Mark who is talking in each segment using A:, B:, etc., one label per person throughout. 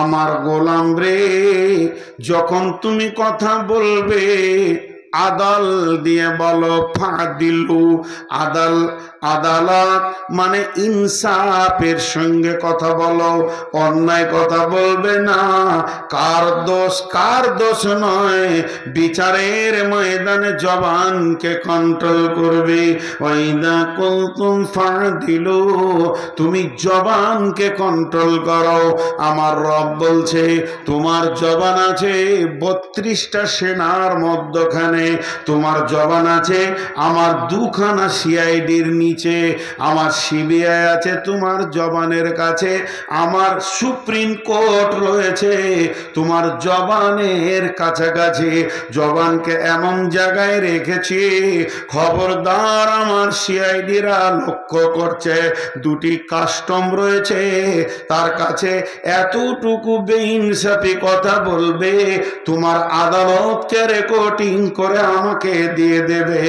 A: আমার গোলাম রে, যখন তুমি কথা বলবে আদাল দিয়ে বলো। ফাদিলু, আদালত মানে ইনসাফের সঙ্গে কথা বলো, অন্যায় কথা বলবে না। কার দোষ নয়, বিচারের ময়দানে জবানকে কন্ট্রোল করবে। ওয়াইদা কুনতুম ফাদিলু, তুমি জবানকে কন্ট্রোল করো। আমার রব বলছে তোমার জবান আছে 32টা সেনার মধ্যখানে, তোমার জবান আছে আমার 2খানা সিআইডির নিচে, আমার সিবিআই আছে তোমার জবানের কাছে, আমার সুপ্রিম কোর্ট রয়েছে তোমার জবানের কাছাকাছি। জবানকে এমন জায়গায় রেখেছি, খবরদার আমার সিআইডিরা লক্ষ্য করছে, 2টি কাস্টম রয়েছে তার কাছে এতটুকু বেইনসাফি কথা বলবে, তোমার আদালতকে রেকর্ডিং করে আমাকে দিয়ে দেবে।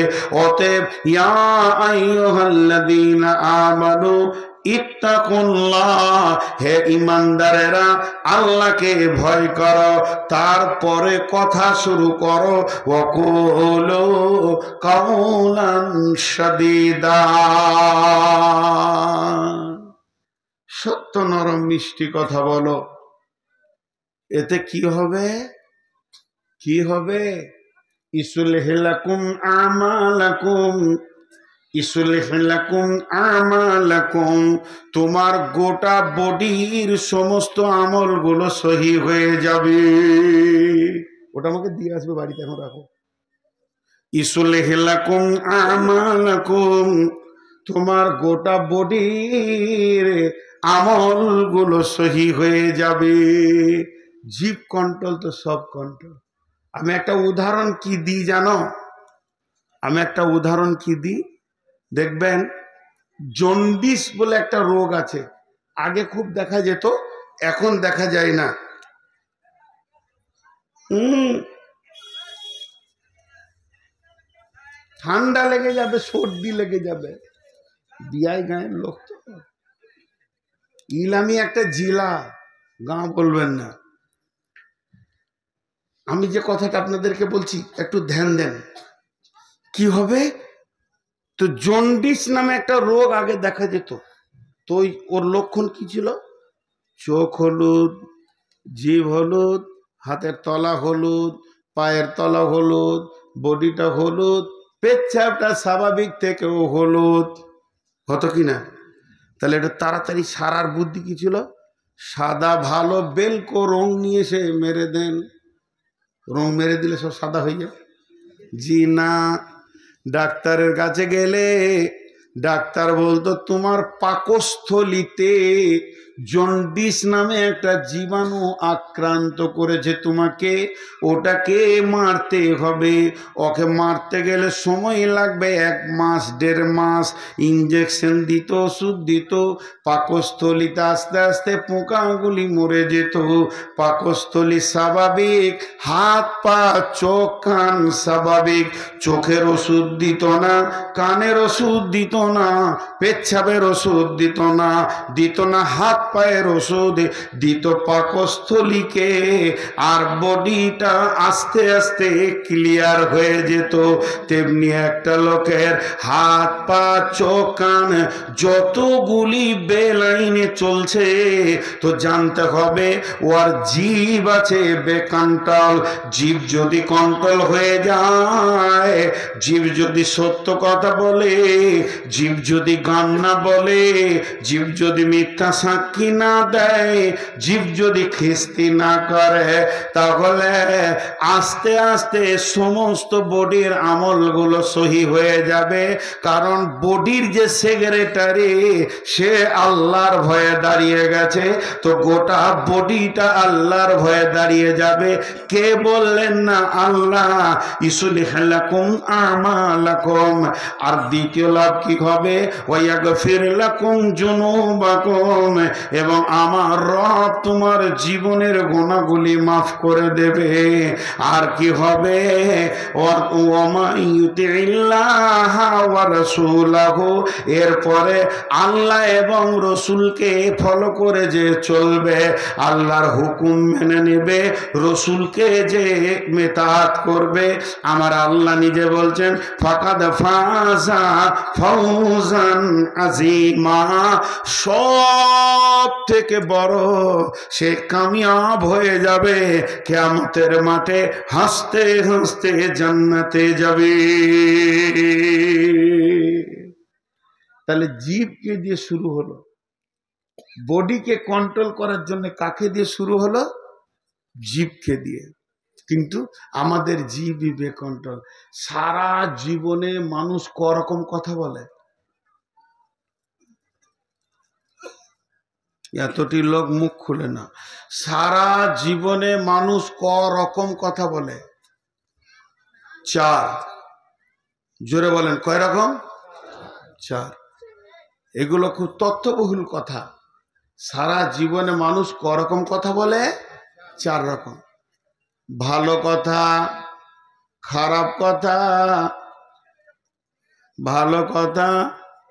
A: অতএব ইয়া আইয়ুহাল্লাযীনা আমানু ইত্তাকুল্লাহ, হে ঈমানদারেরা আল্লাহকে ভয় করো। তারপরে কথা শুরু করো, ওয়াকুলু কাওলান সাদীদা, সত্য নরম মিষ্টি কথা বলো। এতে কি হবে? কি হবে? ইসলিহ লাকুম আমালাকুম, ইসলিহ লাকুম আমালাকুম, তোমার গোটা বডির সমস্ত আমলগুলো সহি হয়ে যাবে। ওটা আমাকে দিয়ে আসবে বাড়িতে, এখন রাখো। ইসলিহ লাকুম আমালাকুম, তোমার গোটা বডির আমলগুলো সহি হয়ে যাবে। জিভ কন্ট্রোল তো সব কন্ট্রোল। আমি একটা উদাহরণ কি দিই জানো? দেখবেন জন্ডিস বলে একটা রোগ আছে, আগে খুব দেখা যেত, এখন দেখা যায় না। ঠান্ডা লেগে যাবে, সর্দি লেগে যাবে, বিয়াই গাঁয়ের লোক তো। ইলামি একটা জিলা, গাঁ বলবেন না। আমি যে কথাটা আপনাদেরকে বলছি একটু ধ্যান দেন। কি হবে? তো জন্ডিস নামে একটা রোগ আগে দেখা যেত, তো ওর লক্ষণ কি ছিল? চোখ হলুদ, জিভ হলুদ, হাতের তলা হলুদ, পায়ের তলা হলুদ, বডিটা হলুদ, পেচ্ছাপটা স্বাভাবিক থেকেও হলুদ হতো কিনা? তাহলে এটা তাড়াতাড়ি সারার বুদ্ধি কি ছিল? সাদা ভালো বেলকো রং নিয়ে এসে মেরে দেন, রং মেরে দিলে সব সাদা হয়ে যাবে। জি না, ডাক্তারের কাছে গেলে ডাক্তার বলতো তোমার পাকস্থলিতে জন্ডিস নামে একটা জীবাণু আক্রান্ত করেছে তোমাকে, ওটাকে মারতে হবে। ওকে মারতে গেলে সময় লাগবে 1 মাস 1.5 মাস, ইঞ্জেকশন দিত, ওষুধ দিত, পাকস্থলিতে আস্তে আস্তে পোকাগুলি মরে যেত। পাকস্থলী স্বাভাবিক, হাত পা চোখ কান স্বাভাবিক, চোখের ওষুধ দিত না, কানের ওষুধ দিত না, পেচ্ছাপের ওষুধ দিত না হাত পায়ের ওষুধ দিত পাকস্থলীকে, আর বডিটা আস্তে আস্তে ক্লিয়ার হয়ে যেত। তেমনি একটা লোকের হাত পা চোখ কান যতগুলি বেলাইনে চলছে, তো জানতে হবে ওর জীব আছে বেকন্ট্রোল। জীব যদি কন্ট্রোল হয়ে যায়, জীব যদি সত্য কথা বলে, জীব যদি গান না বলে, জীব যদি মিথ্যা সাক্ষী না দেয়, জীব যদি খিস্তি না করে, তাহলে আস্তে আস্তে সমস্ত বডির আমলগুলো সহি হয়ে যাবে। কারণ বডির যে সেক্রেটারি, সে আল্লাহর ভয়ে দাঁড়িয়ে গেছে, তো গোটা বডিটা আল্লাহর ভয়ে দাঁড়িয়ে যাবে। কে বললেন না? আল্লাহ। ইসলিহ লাকুম আমালাকুম। আর দ্বিতীয় লাভ কি হবে? ওয়াগফির লাকুম যুনুবাকুম, এবং আমার রব তোমার জীবনের গুনাহগুলি মাফ করে দেবে। আর কি হবে? এরপরে আল্লাহ এবং রসুলকে ফলো করে যে চলবে, আল্লাহর হুকুম মেনে নেবে, রসুলকে যে মেতাত করবে, আমার আল্লাহ নিজে বলছেন ফাকাদ ফাজা ফাউজান আজিমা, সব থেকে বড় সে কামিয়াব হয়ে যাবে, কিয়ামতের মাঠে হাসতে হাসতে জান্নাতে যাবে। তাহলে জিভকে দিয়ে শুরু হলো, বডিকে কন্ট্রোল করার জন্য কাকে দিয়ে শুরু হলো? জিভকে দিয়ে। কিন্তু আমাদের জিভ কন্ট্রোল। সারা জীবনে মানুষ করকম কথা বলে, এতটি লোক মুখ খুলে না। সারা জীবনে মানুষ রকম কথা বলে? 4। জোরে বলেন কয় রকম? 4। এগুলো খুব তথ্যবহুল কথা। সারা জীবনে মানুষ রকম কথা বলে? 4 রকম। ভালো কথা, খারাপ কথা, ভালো কথা,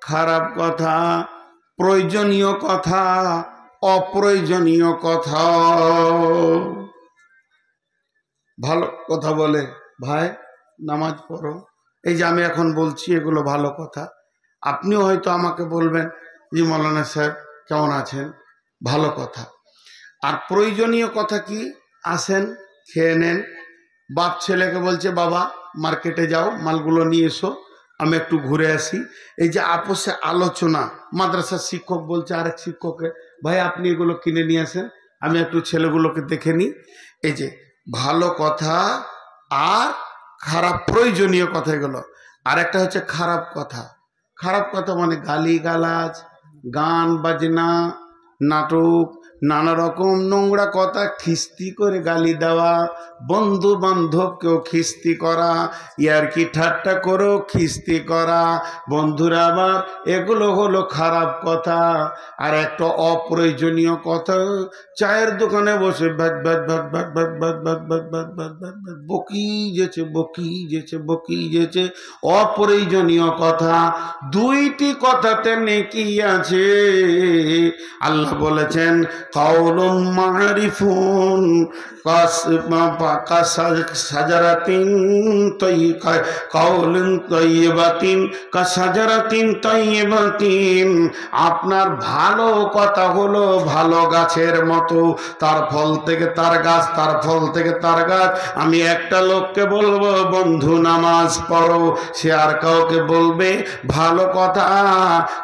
A: খারাপ কথা, প্রয়োজনীয় কথা, অপ্রয়োজনীয় কথা। ভালো কথা বলে, ভাই নামাজ পড়ো, এই যে আমি এখন বলছি এগুলো ভালো কথা। আপনিও হয়তো আমাকে বলবেন জি মৌলানা সাহেব কেমন আছেন, ভালো কথা। আর প্রয়োজনীয় কথা কি? আসেন খেয়ে নেন। বাপ ছেলেকে বলছে বাবা মার্কেটে যাও, মালগুলো নিয়ে এসো, আমি একটু ঘুরে আসি। এই যে আপোষে আলোচনা, মাদ্রাসার শিক্ষক বলছে আরেক শিক্ষককে ভাই আপনি এগুলো কিনে নিয়ে আসেন, আমি একটু ছেলেগুলোকে দেখে নিই। এই যে ভালো কথা আর খারাপ প্রয়োজনীয় কথা এগুলো। আর একটা হচ্ছে খারাপ কথা। খারাপ কথা মানে গালি গালাজ, গান বাজনা, নাটক, নানা রকম নোংরা কথা, খিস্তি করে গালি দেওয়া, বন্ধু বান্ধবকেও খিস্তি করা, ইয়ারকি ঠাট্টা করেও খিস্তি করা, বন্ধুরা আবার, এগুলো হলো খারাপ কথা। আর একটা অপ্রয়োজনীয় কথা, চায়ের দোকানে বসে ভাত ভাত ভাত ভাত ভাত ভাত ভাত ভাত ভাত ভাত ভাত ভাত বকি যেছে বকি যেছে বকি যেছে, অপ্রয়োজনীয় কথা। দুইটি কথাতে নেকি আছে। আল্লাহ বলেছেন কাউলুন মারিফুন কাসাজারাতিন কাউলুন তাইয়্যিবাতিন কাসাজারাতিন তাইয়্যিবাতিন। আপনার ভালো কথা হলো ভালো গাছের মতো, তার ফল থেকে তার গাছ, তার ফল থেকে তার গাছ। আমি একটা লোককে বলবো বন্ধু নামাজ পড়ো, সে আর কাউকে বলবে ভালো কথা।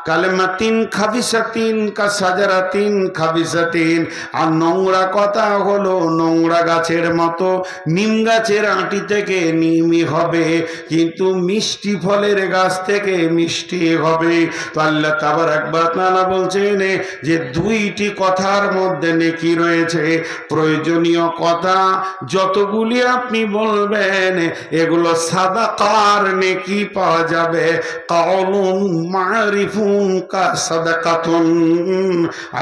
A: কালেমাতিন খাবিসাতিন কাসাজারাতিন খাবিসাতিন। আর নোংরা কথা হলো নোংরা গাছের মতো, নিম গাছের আঁটি থেকে নিমই হবে, কিন্তু মিষ্টি ফলের গাছ থেকে মিষ্টি হবে। তো আল্লাহ তাবারাক ওয়া তাআলা বলছেন যে দুইটি কথার মধ্যে নেকি রয়েছে। প্রয়োজনীয় কথা যতগুলি আপনি বলবেন এগুলো সাদাকার নেকি পাওয়া যাবে। কাউলুন মারিফুন কা সাদাকাতুন।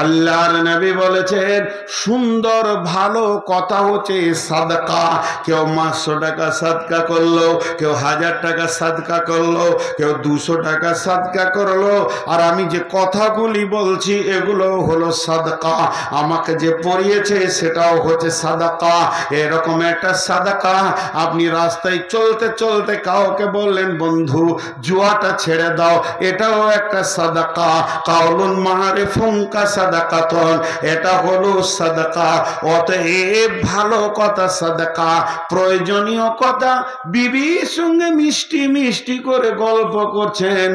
A: আল্লাহর নবী বলেছেন সুন্দর ভালো কথা হচ্ছে সাদকা। কেউ 500 টাকা সাদকা করলো, কেউ 1000 টাকা সাদকা করলো, কেউ 200 টাকা সাদকা করলো। আর আমি যে কথাগুলি বলছি এগুলো হলো সাদকা। আমাকে যে পড়িয়েছে সেটাও হচ্ছে সাদকা। এরকম একটা সাদকা। আপনি রাস্তায় চলতে চলতে কাউকে বললেন বন্ধু জুয়াটা ছেড়ে দাও, এটাও একটা সাদকা। কাউলুন মারিফুন কা সাদাকাতুন, এটা হলো সাদকা। অতএব ভালো কথা সাদকা। প্রয়োজনীয় কথা, বিবির সঙ্গে মিষ্টি মিষ্টি করে গল্প করছেন,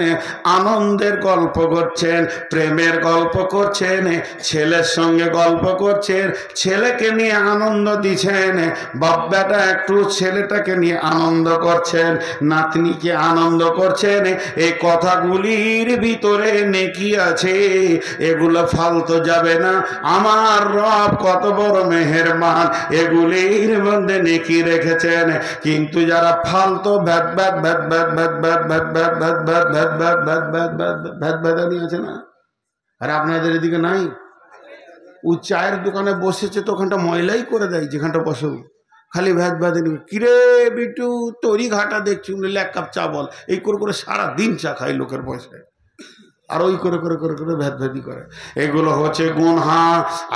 A: আনন্দের গল্প করছেন, প্রেমের গল্প করছেন, ছেলের সঙ্গে গল্প করছেন, ছেলেকে নিয়ে আনন্দ দিচ্ছেন, বাপ বেটা একটু ছেলেটাকে নিয়ে আনন্দ করছেন, নাতনিকে আনন্দ করছেন। এই কথাগুলির ভিতরে নেকি আছে, এগুলো ফালতু যাবে না। আমার রব কত বড় মেহেরবান, এগুলির মধ্যে নেকি রেখেছেন। কিন্তু যারা ফালতু ভ্যাট ভ্যাট ভ্যাট ভ্যাট ভ্যাট ভ্যাট ভ্যাট ভ্যাট ভ্যাট ভ্যাট ভ্যাট ভ্যাট ভ্যাট ভ্যাট ভ্যাট ভ্যাট ভ্যাটানি আছে না, আর আপনাদের এদিকে নাই? ও চায়ের দোকানে বসেছে তো ওখানটা ময়লাই করে দেয়, যেখানটা বসে খালি ভ্যাদ ভ্যাদে নিবে, কিরে বিটু তরি ঘাটা দেখছি, এক কাপ চা বল, এই করে করে সারাদিন চা খায় লোকের পয়সায়, আর ওই করে করে করে করে ভেদ ভেদি করে। এগুলো হচ্ছে গুনহা।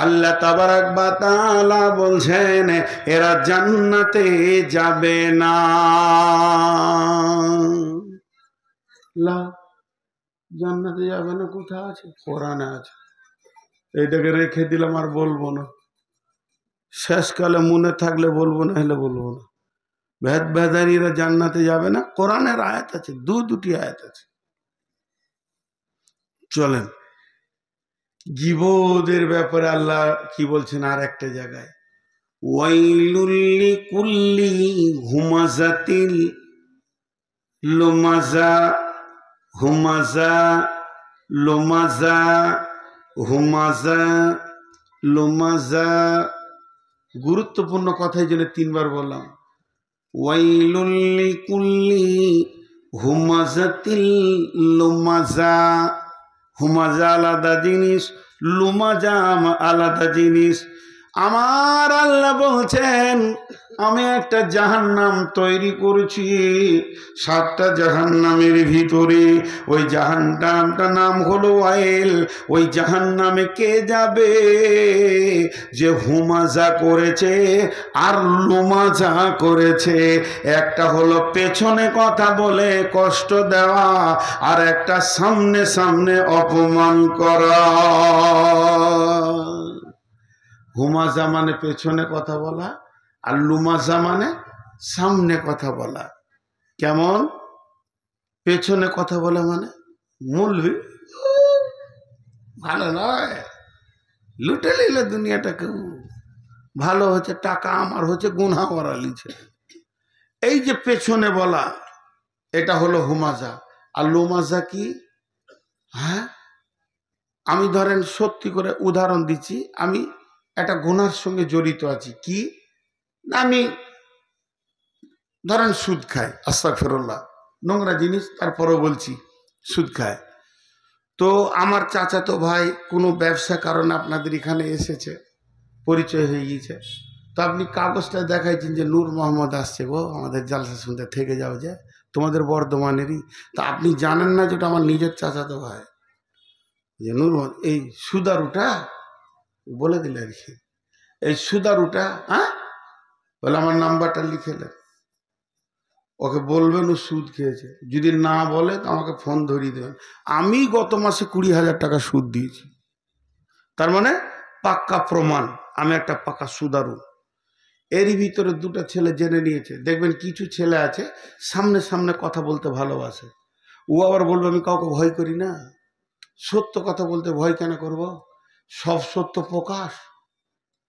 A: আল্লাহ তাবারাক ওয়া তাআলা বলছেন এরা জান্নাতে যাবে না। লা জান্নাতে যাবে না কোথায় আছে? কোরআনে আছে। এইটাকে রেখে দিলাম, আর বলবো না, শেষকালে মনে থাকলে বলবো, না হলে বলবো না। ভেদ ভেদানিরা জান্নাতে যাবে না, কোরআনের আয়াত আছে, দুটি আয়াত আছে। চলেন, গীবতের ব্যাপারে আল্লাহ কি বলছেন আর একটা জায়গায়, ওয়াইলুল লিকুল্লি হুমাজাতিল লুমাজা, হুমাজা লুমাজা, হুমাজা লুমাজা। গুরুত্বপূর্ণ কথাই জন্য তিনবার বললাম। ওয়াইলুল লিকুল্লি হুমাজাতিল লুমাজা। হুমাজা আলাদা জিনিস, লুমাজা আলাদা জিনিস। আমার আল্লাহ বলছেন আমি একটা জাহান্নাম তৈরি করছি, 7টা জাহান্নামের ভিতরে ওই জাহান্নামটার নাম হলো ওয়াইল। ওই জাহান্নামে কে যাবে? যে হুমাজা করেছে আর লুমাজা করেছে। একটা হলো পেছনে কথা বলে কষ্ট দেওয়া, আর একটা সামনে সামনে অপমান করা। হুমাজা মানে পেছনে কথা বলা, আর লুমাজা মানে সামনে কথা বলা। কেমন? পেছনে কথা বলা মানে মূলবি ভালো নয়, লুটে নিলে দুনিয়াটাকে, ভালো হচ্ছে টাকা আমার হচ্ছে গুনহা ওরা লিছে। এই যে পেছনে বলা, এটা হলো হুমাজা। আর লুমাজা কি? হ্যাঁ, আমি ধরেন সত্যি করে উদাহরণ দিচ্ছি, আমি একটা গুনার সঙ্গে জড়িত আছি। কি? আমি ধরেন সুদ খাই, আস্তাগফিরুল্লাহ, নোংরা জিনিস, তারপরেও বলছি সুদ খায়। তো আমার চাচাতো ভাই কোনো ব্যবসা কারণে আপনাদের এখানে এসেছে, পরিচয় হয়ে গিয়েছে, তো আপনি কাগজটা দেখাইছেন যে নূর মোহাম্মদ আসছে গো আমাদের জালসা শুনতে, থেকে যাও যে তোমাদের বর্ধমানেরই। তা আপনি জানেন না যেটা আমার নিজের চাচাতো ভাই, যে নূর মোহাম্মদ এই সুদারুটা বলে দিলে আর কি, এই সুদারুটা, হ্যাঁ বলে আমার নাম্বারটা লিখে দেন, ওকে বলবেন ও সুদ খেয়েছে। যদি না বলে তো আমাকে ফোন ধরিয়ে দেবেন। আমি গত মাসে 20,000 টাকা সুদ দিয়েছি, তার মানে পাক্কা প্রমাণ আমি একটা পাক্কা সুদারু। এরই ভিতরে 2টা ছেলে জেনে নিয়েছে। দেখবেন কিছু ছেলে আছে সামনে সামনে কথা বলতে ভালোবাসে, ও আবার বলবে আমি কাউকে ভয় করি না। সত্য কথা বলতে ভয় কেন করব? সব সত্য প্রকাশ,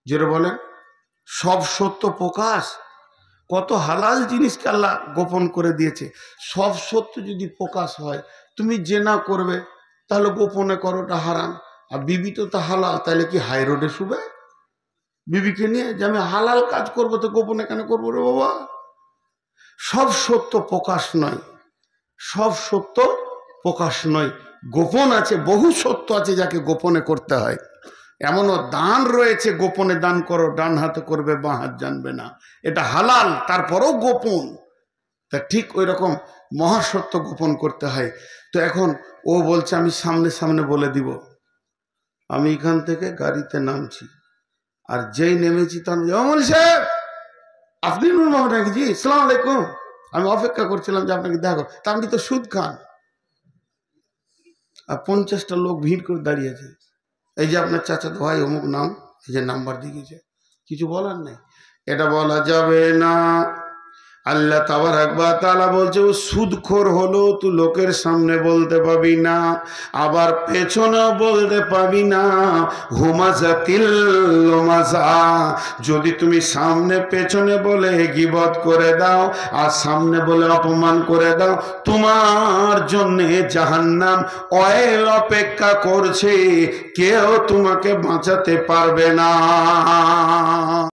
A: যেটা বলেন সব সত্য প্রকাশ। কত হালাল জিনিসকে আল্লাহ গোপন করে দিয়েছে। সব সত্য যদি প্রকাশ হয়, তুমি জেনা করবে তাহলে গোপনে করোটা হারাম, আর বিবি তো হালাল, তাহলে কি হাই রোডে শুবে বিবিকে নিয়ে? যে আমি হালাল কাজ করবো তো গোপনে কেন করবো রে বাবা? সব সত্য প্রকাশ নয়, সব সত্য প্রকাশ নয়, গোপন আছে। বহু সত্য আছে যাকে গোপনে করতে হয়। এমনও দান রয়েছে গোপনে দান করো, ডান হাতে করবে বাঁ হাত জানবে না, এটা হালাল, তারপরেও গোপন। তা ঠিক ওই রকম মহাসত্য গোপন করতে হয়। তো এখন ও বলছে আমি সামনে সামনে বলে দিব। আমি এখান থেকে গাড়িতে নামছি, আর যেই নেমেছি তার অমল সাহেব আপনি নূর মোহাম্মদ নাকি? জি আসসালামু আলাইকুম, আমি অপেক্ষা করছিলাম যে আপনাকে দেখা করো। তা আপনি তো সুদ খান। আর 50টা লোক ভিড় করে দাঁড়িয়েছে, এই যে আপনার চাচাতো ভাই অমুক নাম, এই যে নাম্বার দিয়েছে, কিছু বলার নেই, এটা বলা যাবে না। আল্লাহ তাবারাক ওয়া তাআলা বলছে ও সুদখোর হলো, তুই লোকের সামনে বলতে পাবি না, আবার পেছনেও বলতে পাবি না। হুমাজাতিল লুমাজা, যদি তুমি সামনে পেছনে বলে গীবত করে দাও আর সামনে বলে অপমান করে দাও, তোমার জন্য জাহান্নাম অয়েল অপেক্ষা করছে, কেউ তোমাকে বাঁচাতে পারবে না।